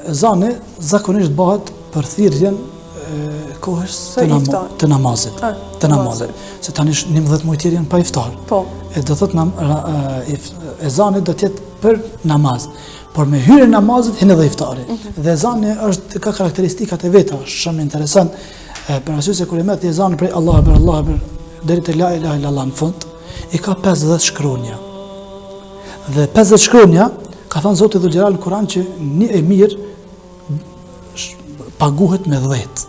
Ezani zakonisht bëhet për thirrjen kohës të namazit. Të namazit. Se tani 11 muaj tjerë janë pa iftar. Po. E do thotë ezani do të jetë për namaz. Por me hyrjen e namazit hyn edhe iftari. Dhe ezani ka karakteristikat e veta, shumë interesant. Për arsye se kur e merr ezani prej Allahu Akbar deri te la ilaha illallah në fund, i ka 50 shkronja. Dhe 50 shkronja ka thënë Zoti Dhul Xhelal në Kur'an që një e mirë paguhet me 10.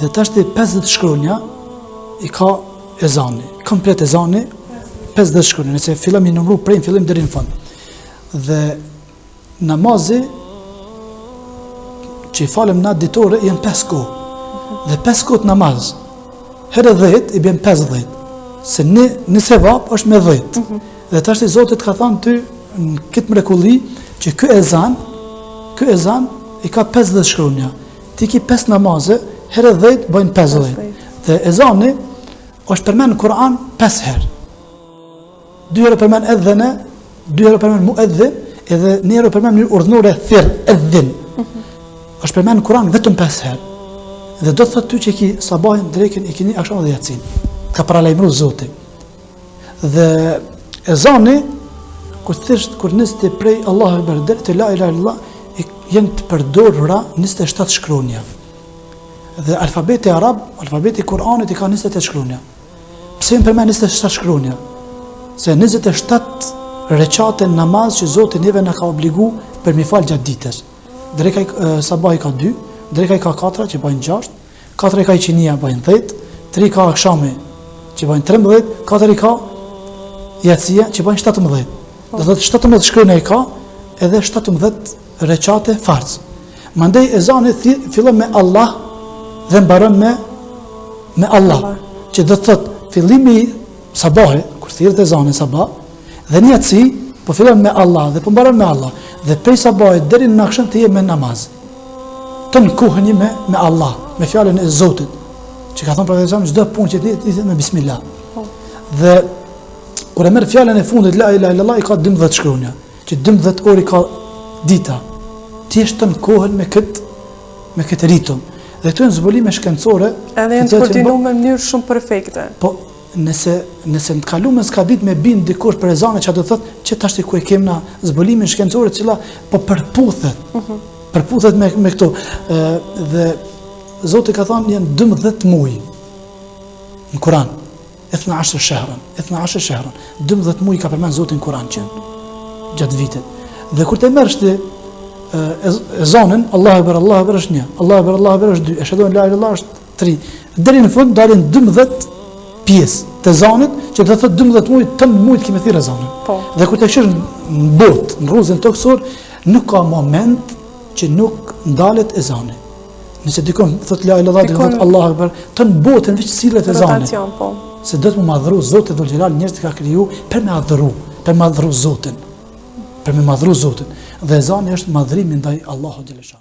Dhe tash 50 shkronja i ka ezani, komplet ezani 50 shkronja, nëse fillojmë i numëru prej fillim deri në fund. Dhe namazi që i falem na ditore janë 5 kohë. Dhe 5 kohë namaz. Herë 10 i bën 50. Se në sevap është me 10. Dhe tash Zoti ka thënë ty në këtë mrekulli që ky ezan i ka 50 shkronja. Ti ki 5 namaze, herë 10 bëjnë 50. Dhe ezani është përmend në Kur'an 5 herë. 2 herë përmend edhene, 2 herë përmend muedhin, edhe një herë përmend në urdhnore thirr edhin. Është përmend në Kur'an vetëm 5 herë. Dhe do të thotë ty që ki sabahin, drekën, i keni akşam dhe yatsin. Ka paralajmëruar Zoti. Dhe ezani kur nisë prej Allahu Akbar deri te la ilaha illallah janë të përdorura 27 shkronja. Dhe alfabeti arab, alfabeti Kur'anit i ka 28 shkronja. Pse më përmend 27 shkronja? Se 27 recate namaz që Zoti neve na ka obligu për mi fal gjatë ditës. Dreka sabahi ka 2, dreka ka 4 që bëjnë 6, 4 ka iqinia bëjnë 10, 3 ka akshami që bëjnë 13, 4 ka yatsia që bëjnë 17. Do thotë 17 shkronja i ka edhe 17 recate farz. Mandej ezani fillon me Allah dhe mbaron me Allah. Që do të thotë fillimi sabahi, kur thirret ezani sabah, dhe një yatsi po fillon me Allah dhe po mbaron me Allah. Dhe prej sabahit deri në akşam të je me namaz. Të nkuheni me Allah, me fjalën e Zotit. Që ka thënë profeti çdo punë që ti me bismillah. Dhe kur e merr fjalën e fundit la ilaha illallah i ka 12 shkronja, që 12 orë ka dita. Ti është të nkohen me këtë ritëm. Dhe këto janë zbulime shkencore. Edhe janë të koordinuar në mënyrë shumë perfekte. Po, nëse në të kaluar s'ka ditë me bind dikush për ezanin, çfarë do thotë që tash ku e kem na zbulimin shkencore, cila po përputhet. Përputhet me këto. Dhe Zoti ka thënë janë 12 muaj në Kur'an. 12 shehran, 12 muaj ka përmend Zoti në Kur'an gjatë vitit. Dhe kur të merresh ti ezanin, Allahu Akbar është 1, Allahu Akbar është 2, eshhadu an la ilaha illallah është 3. Deri në fund dalin 12 pjesë të ezanit, që do thotë 12 muaj të muaj kemi thirrë ezanin. Po. Dhe kur të shkosh në botë, në rrugën toksor, nuk ka moment që nuk ndalet ezani. Nëse dikon thot la ilaha illallah, thot Allahu Akbar, të në botën veç sillet ezani. Po. Se do të më madhru Zoti Dhul Xhelal, njerëzit ka kriju për me madhru Zotin. Për me madhru Zotin. Dhe ezani është madhrimi ndaj Allahut xhaleshan.